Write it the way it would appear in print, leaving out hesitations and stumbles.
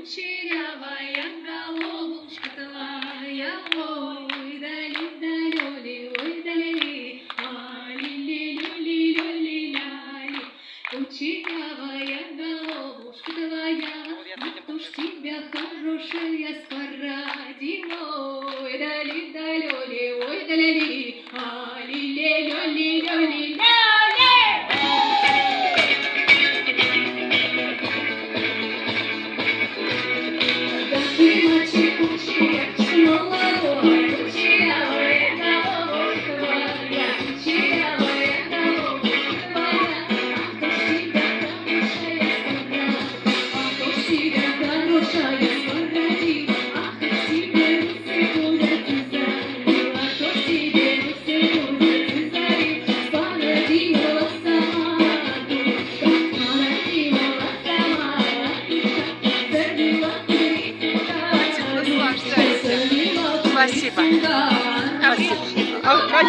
кучерявая головушка твоя, ой, дали, ой, дали, али-ли-ли-ли-ли-ли-ляли. Кучерявая головушка твоя, уж тебя хорошая спорадила, ой, дали, ой, дали, али-ли-ли-ли-ли-ляли. Спасибо. Спасибо. Конечно.